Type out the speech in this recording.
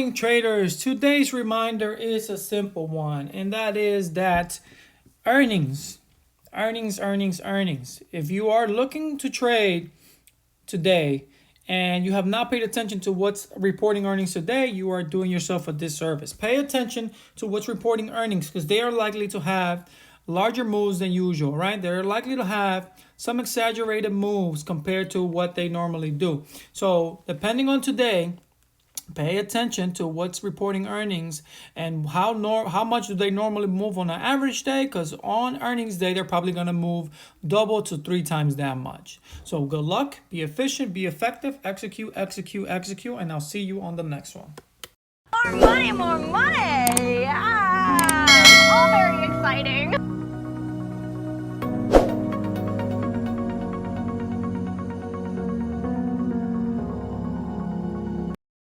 morning, traders. Today's reminder is a simple one, and that is that earnings. If you are looking to trade today and you have not paid attention to what's reporting earnings today, you are doing yourself a disservice. Pay attention to what's reporting earnings because they are likely to have larger moves than usual, right? They're likely to have some exaggerated moves compared to what they normally do. So depending on today, pay attention to what's reporting earnings and how much do they normally move on an average day, because on earnings day they're probably going to move double to 3 times that much. So good luck, be efficient, be effective, execute, and I'll see you on the next one. More money, more money! Ah, all very exciting.